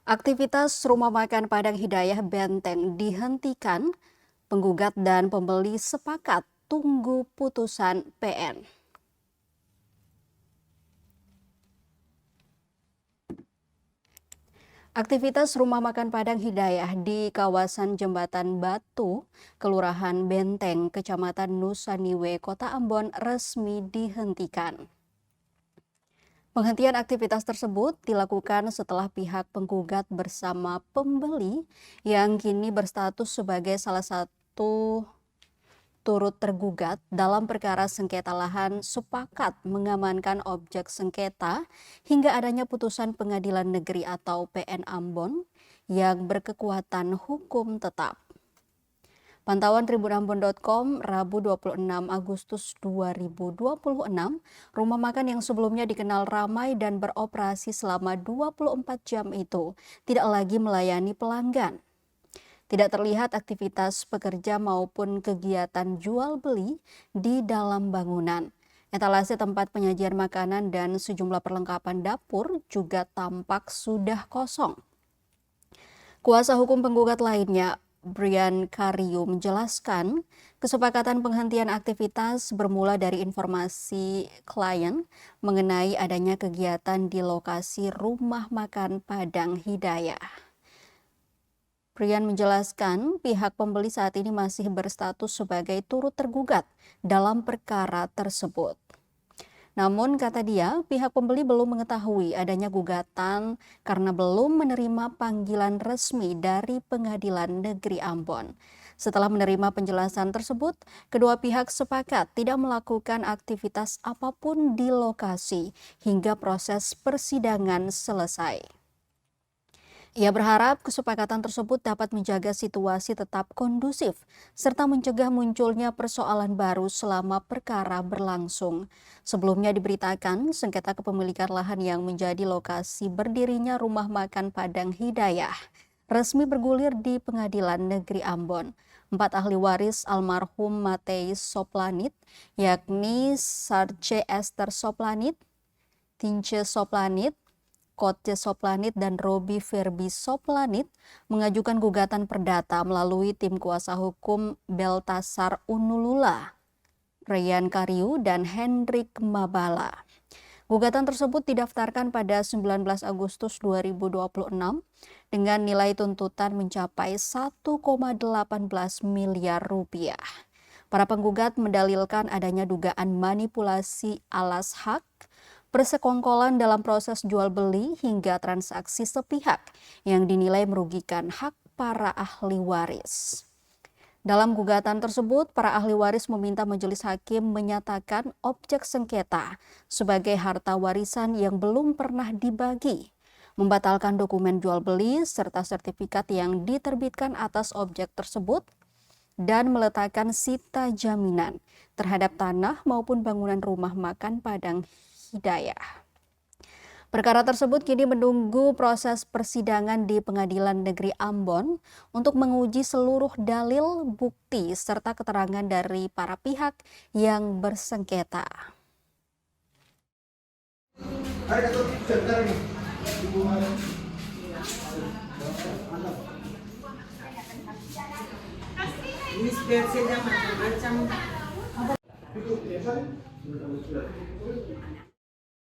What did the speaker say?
Aktivitas rumah makan Padang Hidayah Benteng dihentikan, penggugat dan pembeli sepakat tunggu putusan PN. Aktivitas rumah makan Padang Hidayah di kawasan Jembatan Batu, Kelurahan Benteng, Kecamatan Nusaniwe, Kota Ambon resmi dihentikan. Penghentian aktivitas tersebut dilakukan setelah pihak penggugat bersama pembeli yang kini berstatus sebagai salah satu turut tergugat dalam perkara sengketa lahan sepakat mengamankan objek sengketa hingga adanya putusan Pengadilan Negeri atau PN Ambon yang berkekuatan hukum tetap. Pantauan tribunambon.com Rabu 26 Agustus 2026, rumah makan yang sebelumnya dikenal ramai dan beroperasi selama 24 jam itu tidak lagi melayani pelanggan. Tidak terlihat aktivitas pekerja maupun kegiatan jual beli di dalam bangunan. Etalase tempat penyajian makanan dan sejumlah perlengkapan dapur juga tampak sudah kosong. Kuasa hukum penggugat lainnya, Brian Kariu, menjelaskan kesepakatan penghentian aktivitas bermula dari informasi klien mengenai adanya kegiatan di lokasi rumah makan Padang Hidayah. Brian menjelaskan pihak pembeli saat ini masih berstatus sebagai turut tergugat dalam perkara tersebut. Namun kata dia, pihak pembeli belum mengetahui adanya gugatan karena belum menerima panggilan resmi dari Pengadilan Negeri Ambon. Setelah menerima penjelasan tersebut, kedua pihak sepakat tidak melakukan aktivitas apapun di lokasi hingga proses persidangan selesai. Ia berharap kesepakatan tersebut dapat menjaga situasi tetap kondusif serta mencegah munculnya persoalan baru selama perkara berlangsung. Sebelumnya diberitakan sengketa kepemilikan lahan yang menjadi lokasi berdirinya rumah makan Padang Hidayah resmi bergulir di Pengadilan Negeri Ambon. 4 ahli waris almarhum Mateis Soplanit, yakni Sarce Esther Soplanit, Tince Soplanit, Kotje Soplanit dan Robi Verbi Soplanit mengajukan gugatan perdata melalui tim kuasa hukum Beltasar Unulula, Brian Kariu, dan Hendrik Mabala. Gugatan tersebut didaftarkan pada 19 Agustus 2026 dengan nilai tuntutan mencapai 1,18 miliar rupiah. Para penggugat mendalilkan adanya dugaan manipulasi alas hak, persekongkolan dalam proses jual beli hingga transaksi sepihak yang dinilai merugikan hak para ahli waris. Dalam gugatan tersebut, para ahli waris meminta majelis hakim menyatakan objek sengketa sebagai harta warisan yang belum pernah dibagi, membatalkan dokumen jual beli serta sertifikat yang diterbitkan atas objek tersebut, dan meletakkan sita jaminan terhadap tanah maupun bangunan rumah makan Padang Hidayah. Perkara tersebut kini menunggu proses persidangan di Pengadilan Negeri Ambon untuk menguji seluruh dalil, bukti, serta keterangan dari para pihak yang bersengketa. Ini